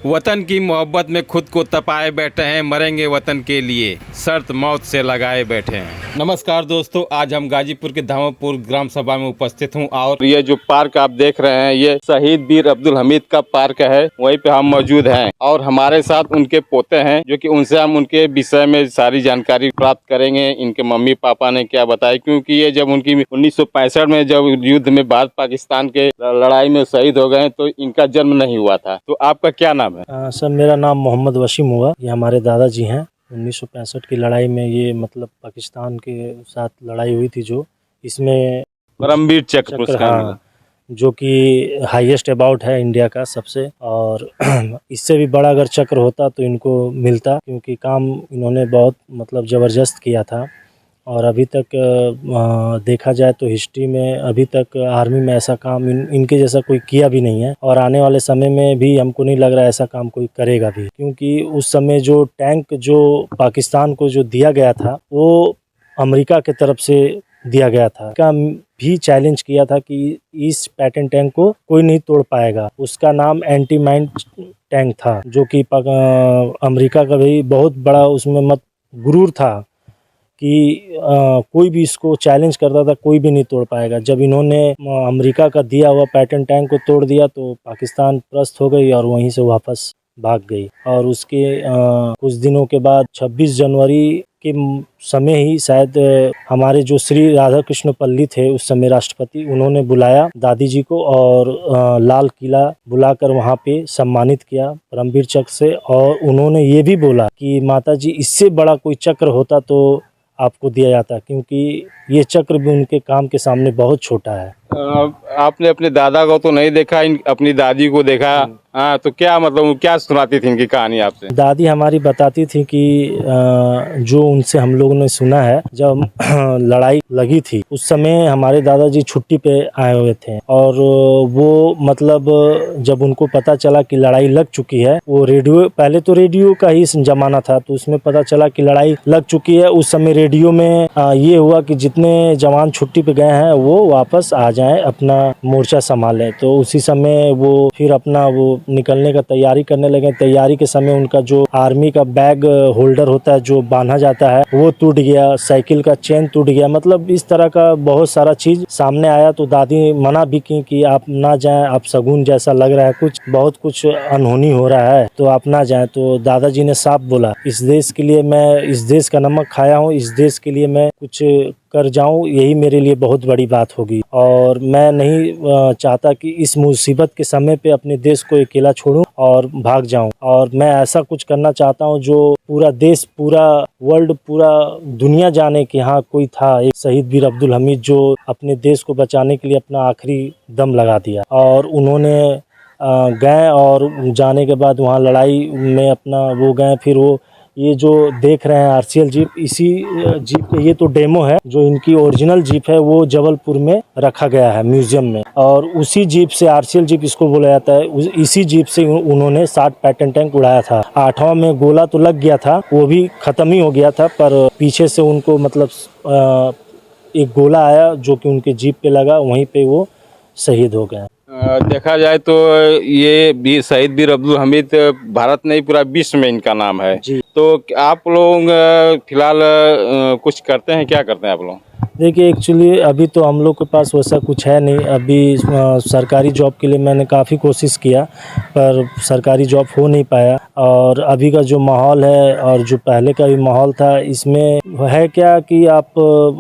वतन की मोहब्बत में खुद को तपाए बैठे हैं, मरेंगे वतन के लिए, शर्त मौत से लगाए बैठे हैं। नमस्कार दोस्तों, आज हम गाजीपुर के धामापुर ग्राम सभा में उपस्थित हूं और ये जो पार्क आप देख रहे हैं ये शहीद वीर अब्दुल हमीद का पार्क है। वहीं पे हम मौजूद हैं और हमारे साथ उनके पोते हैं जो कि उनसे हम उनके विषय में सारी जानकारी प्राप्त करेंगे। इनके मम्मी पापा ने क्या बताया, क्योंकि ये जब उनकी 1965 में जब युद्ध में भारत पाकिस्तान के लड़ाई में शहीद हो गए तो इनका जन्म नहीं हुआ था। तो आपका क्या नाम है? सर, मेरा नाम मोहम्मद वसीम हुआ। ये हमारे दादाजी हैं। 1965 की लड़ाई में ये मतलब पाकिस्तान के साथ लड़ाई हुई थी, जो इसमें परमवीर चक्र पुरस्कार मिला। हाँ, जो कि हाईएस्ट अबाउट है इंडिया का सबसे। और इससे भी बड़ा अगर चक्र होता तो इनको मिलता, क्योंकि काम इन्होंने बहुत मतलब ज़बरदस्त किया था। और अभी तक देखा जाए तो हिस्ट्री में अभी तक आर्मी में ऐसा काम इनके जैसा कोई किया भी नहीं है। और आने वाले समय में भी हमको नहीं लग रहा ऐसा काम कोई करेगा भी, क्योंकि उस समय जो टैंक जो पाकिस्तान को जो दिया गया था वो अमेरिका की तरफ से दिया गया था। का भी चैलेंज किया था कि इस पैटर्न टैंक को कोई नहीं तोड़ पाएगा। उसका नाम एंटी माइन टैंक था, जो कि अमेरिका का भी बहुत बड़ा उसमें गुरूर था कि कोई भी इसको चैलेंज करता था, कोई भी नहीं तोड़ पाएगा। जब इन्होंने अमेरिका का दिया हुआ पैटर्न टैंक को तोड़ दिया तो पाकिस्तान त्रस्त हो गई और वहीं से वापस भाग गई। और उसके कुछ दिनों के बाद 26 जनवरी के समय ही शायद हमारे जो श्री राधा कृष्ण पल्ली थे उस समय राष्ट्रपति, उन्होंने बुलाया दादी जी को और लाल किला बुलाकर वहाँ पे सम्मानित किया परमवीर चक्र से। और उन्होंने ये भी बोला कि माताजी, इससे बड़ा कोई चक्र होता तो आपको दिया जाता, क्योंकि ये चक्र भी उनके काम के सामने बहुत छोटा है। आपने अपने दादा को तो नहीं देखा, अपनी दादी को देखा। हाँ, तो क्या मतलब क्या सुनाती थी इनकी कहानी आपसे? दादी हमारी बताती थी कि जो उनसे हम लोगों ने सुना है, जब लड़ाई लगी थी उस समय हमारे दादाजी छुट्टी पे आए हुए थे। और वो मतलब जब उनको पता चला कि लड़ाई लग चुकी है, वो रेडियो, पहले तो रेडियो का ही जमाना था, तो उसमें पता चला कि लड़ाई लग चुकी है। उस समय रेडियो में ये हुआ कि जितने जवान छुट्टी पे गए हैं वो वापस आ जाएं, अपना मोर्चा संभालें। तो उसी समय वो फिर अपना वो निकलने का तैयारी करने लगे। तैयारी के समय उनका जो आर्मी का बैग होल्डर होता है जो बांधा जाता है वो टूट गया, साइकिल का चेन टूट गया। मतलब इस तरह का बहुत सारा चीज सामने आया। तो दादी मना भी की कि आप ना जाएं, आप शगुन जैसा लग रहा है, बहुत कुछ अनहोनी हो रहा है, तो आप ना जाएं। तो दादाजी ने साफ बोला, इस देश के लिए मैं इस देश का नमक खाया हूँ, इस देश के लिए मैं कुछ कर जाऊं, यही मेरे लिए बहुत बड़ी बात होगी। और मैं नहीं चाहता कि इस मुसीबत के समय पे अपने देश को अकेला छोड़ूं और भाग जाऊं। और मैं ऐसा कुछ करना चाहता हूं जो पूरा देश, पूरा वर्ल्ड, पूरा दुनिया जाने कि हाँ कोई था, एक शहीद वीर अब्दुल हमीद जो अपने देश को बचाने के लिए अपना आखिरी दम लगा दिया। और उन्होंने गए और जाने के बाद वहाँ लड़ाई में अपना वो गए। फिर वो ये जो देख रहे हैं आरसीएल जीप, इसी जीप ये तो डेमो है, जो इनकी ओरिजिनल जीप है वो जबलपुर में रखा गया है म्यूजियम में। और उसी जीप से, आरसीएल जीप इसको बोला जाता है, इसी जीप से उन्होंने 60 पैटर्न टैंक उड़ाया था। 8वां में गोला तो लग गया था, वो भी खत्म ही हो गया था, पर पीछे से उनको मतलब एक गोला आया जो कि उनके जीप पे लगा, वहीं पे वो शहीद हो गए। देखा जाए तो ये भी शहीद वीर अब्दुल हमीद भारत नहीं पूरा विश्व में इनका नाम है जी। तो आप लोग फिलहाल कुछ करते हैं, क्या करते हैं आप लोग? देखिए, एक्चुअली अभी तो हम लोग के पास वैसा कुछ है नहीं। अभी सरकारी जॉब के लिए मैंने काफ़ी कोशिश किया, पर सरकारी जॉब हो नहीं पाया। और अभी का जो माहौल है और जो पहले का भी माहौल था, इसमें है क्या कि आप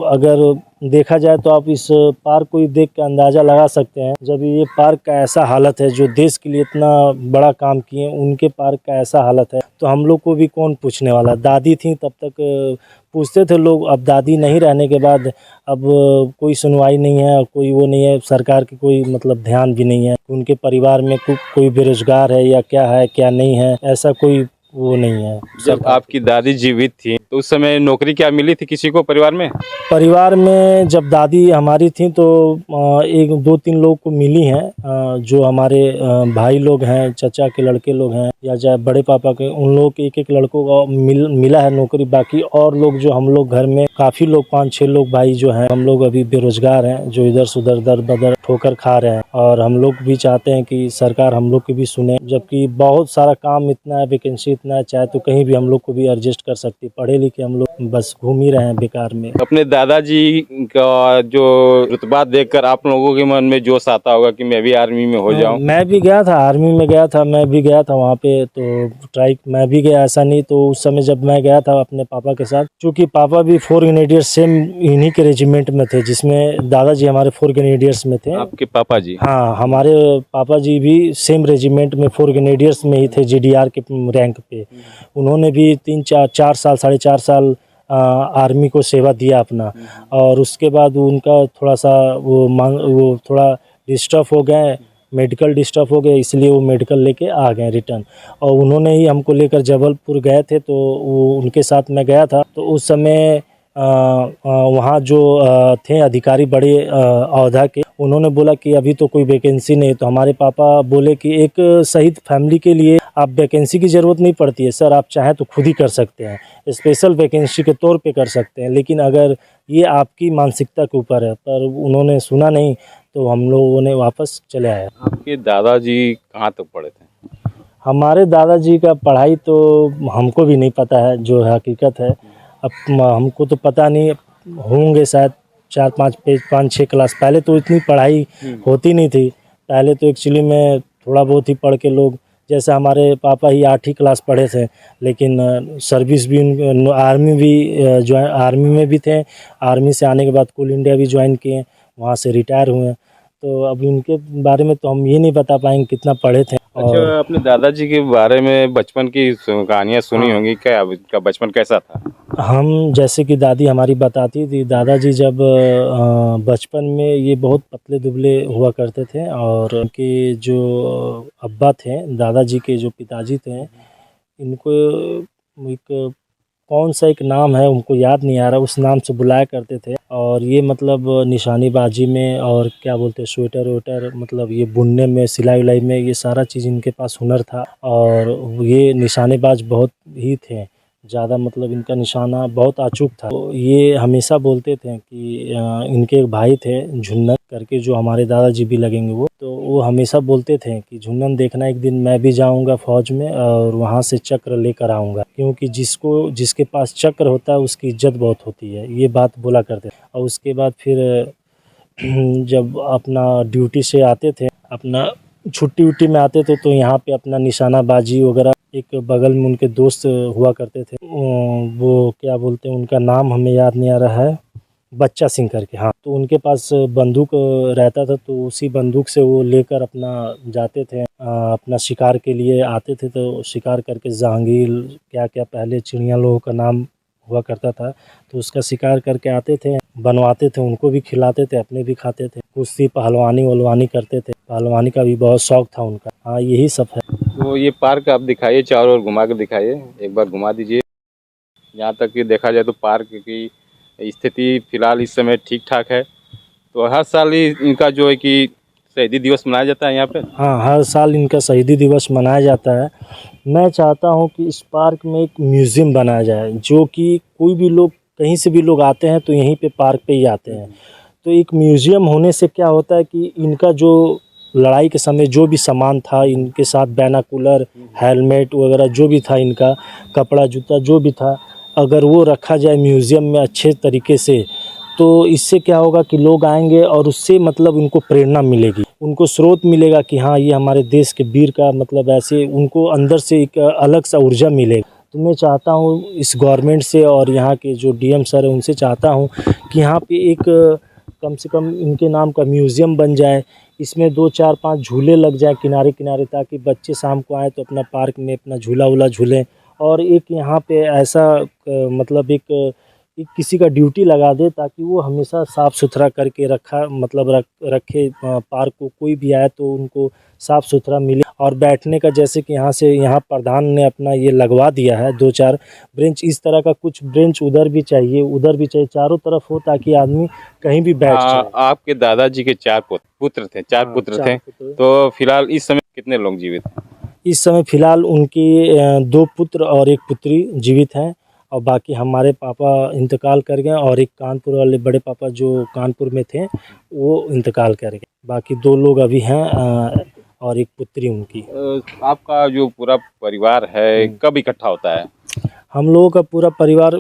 अगर देखा जाए तो आप इस पार्क को ही देख के अंदाज़ा लगा सकते हैं। जब ये पार्क का ऐसा हालत है, जो देश के लिए इतना बड़ा काम किए, उनके पार्क का ऐसा हालत है, तो हम लोग को भी कौन पूछने वाला। दादी थी तब तक पूछते थे लोग, अब दादी नहीं रहने के बाद अब कोई सुनवाई नहीं है, कोई वो नहीं है, सरकार की कोई मतलब ध्यान भी नहीं है। उनके परिवार में कोई बेरोजगार है या क्या है क्या नहीं है, ऐसा कोई वो नहीं है। जब आपकी दादी जीवित थी तो उस समय नौकरी क्या मिली थी किसी को परिवार में? परिवार में जब दादी हमारी थी तो एक दो तीन लोग को मिली हैं, जो हमारे भाई लोग हैं, चाचा के लड़के लोग हैं या चाहे बड़े पापा के, उन लोगों के एक एक लड़कों को मिला है नौकरी। बाकी और लोग जो हम लोग घर में काफ़ी लोग 5-6 लोग भाई जो हैं, हम लोग अभी बेरोजगार हैं, जो इधर से उधर दर बदर ठोकर खा रहे हैं। और हम लोग भी चाहते हैं कि सरकार हम लोग की भी सुने, जबकि बहुत सारा काम इतना है, वैकेंसी इतना है, चाहे तो कहीं भी हम लोग को भी एडजस्ट कर सकती। पढ़े लिखे हम लोग बस घूम ही रहे हैं बेकार में। अपने दादाजी का जो रुतबा देखकर आप लोगों के मन में जोश आता होगा कि मैं भी आर्मी में हो जाऊं। मैं भी गया था, आर्मी में गया था, मैं भी गया था वहाँ पे, तो ट्राई मैं भी गया, ऐसा नहीं। तो उस समय जब मैं गया था अपने पापा के साथ, क्योंकि पापा भी 4 ग्रेनेडियर सेम इन्हीं के रेजिमेंट में थे, जिसमें दादाजी हमारे 4 ग्रेनेडियर्स में थे। आपके पापा जी? हाँ, हमारे पापा जी भी सेम रेजिमेंट में 4 ग्रेनेडियर्स में ही थे, जीडीआर के रैंक पे। उन्होंने भी 3-4 साल 4.5 साल आर्मी को सेवा दिया अपना। और उसके बाद उनका थोड़ा सा वो थोड़ा डिस्टर्ब हो गए, मेडिकल डिस्टर्ब हो गए, इसलिए वो मेडिकल लेके आ गए रिटर्न। और उन्होंने ही हमको लेकर जबलपुर गए थे, तो वो उनके साथ मैं गया था। तो उस समय वहाँ जो थे अधिकारी बड़े औहदा के, उन्होंने बोला कि अभी तो कोई वैकेंसी नहीं। तो हमारे पापा बोले कि एक शहीद फैमिली के लिए आप वैकेंसी की ज़रूरत नहीं पड़ती है सर, आप चाहें तो खुद ही कर सकते हैं, स्पेशल वैकेंसी के तौर पे कर सकते हैं, लेकिन अगर ये आपकी मानसिकता के ऊपर है। पर उन्होंने सुना नहीं, तो हम लोगों ने वापस चले आए। आपके दादाजी कहाँ तक पढ़े थे? हमारे दादाजी का पढ़ाई तो हमको भी नहीं पता है, जो हकीकत है। अब हमको तो पता नहीं, होंगे शायद 4-5 क्लास। पहले तो इतनी पढ़ाई होती नहीं थी, पहले तो एक्चुअली में थोड़ा बहुत ही पढ़ के लोग, जैसे हमारे पापा ही 8वीं क्लास पढ़े थे, लेकिन सर्विस भी आर्मी भी आर्मी में भी थे। आर्मी से आने के बाद कोल इंडिया भी ज्वाइन किए, वहाँ से रिटायर हुए। तो अब इनके बारे में तो हम ये नहीं बता पाएंगे कितना पढ़े थे। अच्छा, अपने दादाजी के बारे में बचपन की कहानियाँ सुनी होंगी, क्या उनका बचपन कैसा था? हम जैसे कि दादी हमारी बताती थी, दादाजी जब बचपन में ये बहुत पतले दुबले हुआ करते थे। और उनके जो अब्बा थे, दादाजी के जो पिताजी थे, इनको एक कौन सा एक नाम है, उनको याद नहीं आ रहा, उस नाम से बुलाया करते थे। और ये मतलब निशानेबाजी में और क्या बोलते हैं, स्वेटर वेटर, मतलब ये बुनने में, सिलाई उलाई में, ये सारा चीज़ इनके पास हुनर था। और ये निशानेबाज बहुत ही थे ज़्यादा, मतलब इनका निशाना बहुत अचूक था। तो ये हमेशा बोलते थे कि इनके एक भाई थे झुन्नन करके, जो हमारे दादाजी भी लगेंगे वो, तो वो हमेशा बोलते थे कि झुन्नन देखना, एक दिन मैं भी जाऊंगा फौज में और वहाँ से चक्र लेकर आऊँगा, क्योंकि जिसके पास चक्र होता है उसकी इज्जत बहुत होती है, ये बात बोला करते। और उसके बाद फिर जब अपना ड्यूटी से आते थे, अपना छुट्टी उट्टी में आते थे, तो यहाँ पे अपना निशानाबाजी वगैरह, एक बगल में उनके दोस्त हुआ करते थे, वो क्या बोलते हैं, उनका नाम हमें याद नहीं आ रहा है, बच्चा सिंह करके। हाँ, तो उनके पास बंदूक रहता था, तो उसी बंदूक से वो लेकर अपना जाते थे, अपना शिकार के लिए आते थे। तो शिकार करके जहांगीर क्या क्या पहले चिड़िया लोगों का नाम हुआ करता था, तो उसका शिकार करके आते थे, बनवाते थे, उनको भी खिलाते थे, अपने भी खाते थे। कुश्ती पहलवानी वलवानी करते थे, पहलवानी का भी बहुत शौक था उनका। हाँ, यही सब है। तो ये पार्क आप दिखाइए, चारों ओर घुमा के दिखाइए, एक बार घुमा दीजिए। यहाँ तक कि देखा जाए तो पार्क की स्थिति फिलहाल इस समय ठीक ठाक है। तो हर साल ही इनका जो है कि शहीदी दिवस मनाया जाता है यहाँ पे। हाँ, हर साल इनका शहीदी दिवस मनाया जाता है। मैं चाहता हूँ कि इस पार्क में एक म्यूज़ियम बनाया जाए, जो कि कोई भी लोग, कहीं से भी लोग आते हैं तो यहीं पे पार्क पे ही आते हैं। तो एक म्यूज़ियम होने से क्या होता है कि इनका जो लड़ाई के समय जो भी सामान था, इनके साथ बैनाकुलर, हेलमेट वगैरह जो भी था, इनका कपड़ा जूता जो भी था, अगर वो रखा जाए म्यूज़ियम में अच्छे तरीके से, तो इससे क्या होगा कि लोग आएंगे और उससे मतलब उनको प्रेरणा मिलेगी, उनको स्रोत मिलेगा कि हाँ, ये हमारे देश के वीर का, मतलब ऐसे उनको अंदर से एक अलग सा ऊर्जा मिलेगा। तो मैं चाहता हूँ इस गवर्नमेंट से और यहाँ के जो डीएम सर है उनसे चाहता हूँ कि यहाँ पे एक कम से कम इनके नाम का म्यूज़ियम बन जाए, इसमें 2-4-5 झूले लग जाए किनारे किनारे, ताकि बच्चे शाम को आए तो अपना पार्क में अपना झूला वूला झूलें। और एक यहाँ पे ऐसा मतलब कि किसी का ड्यूटी लगा दे ताकि वो हमेशा साफ़ सुथरा करके रखे पार्क को। कोई भी आए तो उनको साफ़ सुथरा मिले। और बैठने का जैसे कि यहाँ प्रधान ने अपना ये लगवा दिया है 2-4 बेंच, इस तरह का कुछ बेंच उधर भी चाहिए, चारों तरफ हो ताकि आदमी कहीं भी बैठ जाए। आपके दादाजी के 4 पुत्र थे, 4 हाँ, पुत्र 4 थे। पुत्र। तो फिलहाल इस समय कितने लोग जीवित हैं? इस समय फिलहाल उनके 2 पुत्र और 1 पुत्री जीवित हैं और बाकी हमारे पापा इंतकाल कर गए और एक कानपुर वाले बड़े पापा जो कानपुर में थे वो इंतकाल कर गए। बाकी 2 लोग अभी हैं और 1 पुत्री उनकी। आपका जो पूरा परिवार है कब इकट्ठा होता है? हम लोगों का पूरा परिवार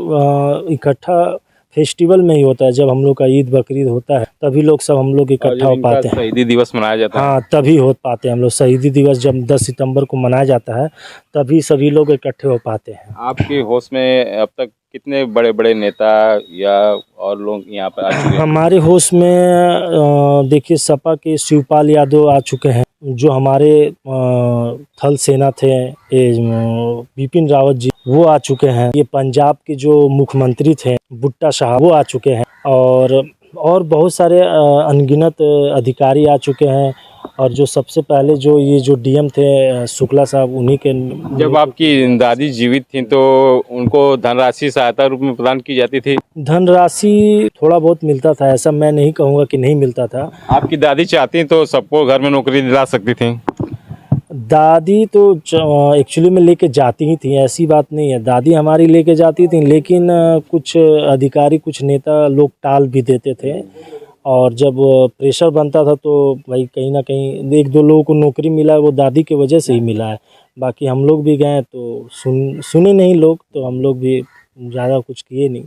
इकट्ठा फेस्टिवल में ही होता है। जब हम लोग का ईद बकरीद होता है तभी लोग सब हम लोग इकट्ठा हो पाते हैं। शहीदी दिवस मनाया जाता है। हाँ, तभी हो पाते हैं हम लोग। शहीदी दिवस जब 10 सितंबर को मनाया जाता है तभी सभी लोग इकट्ठे हो पाते हैं। आपके होश में अब तक कितने बड़े बड़े नेता या और लोग यहाँ पर आ चुके हैं? हमारे होश में देखिए सपा के शिवपाल यादव आ चुके हैं, जो हमारे थल सेना थे बिपिन रावत जी वो आ चुके हैं। ये पंजाब के जो मुख्यमंत्री थे भुट्टा साहब वो आ चुके हैं और बहुत सारे अनगिनत अधिकारी आ चुके हैं। और जो सबसे पहले जो डीएम थे शुक्ला साहब उन्हीं के। जब आपकी दादी जीवित थी तो उनको धनराशि सहायता रूप में प्रदान की जाती थी? धनराशि थोड़ा बहुत मिलता था, ऐसा मैं नहीं कहूँगा कि नहीं मिलता था। आपकी दादी चाहती तो सबको घर में नौकरी दिला सकती थी। दादी तो एक्चुअली में लेके जाती ही थी, ऐसी बात नहीं है। दादी हमारी लेके जाती थी लेकिन कुछ अधिकारी कुछ नेता लोग टाल भी देते थे और जब प्रेशर बनता था तो भाई कहीं ना कहीं 1-2 लोगों को नौकरी मिला है, वो दादी की वजह से ही मिला है। बाकी हम लोग भी गए तो सुने नहीं लोग, तो हम लोग भी ज़्यादा कुछ किए नहीं।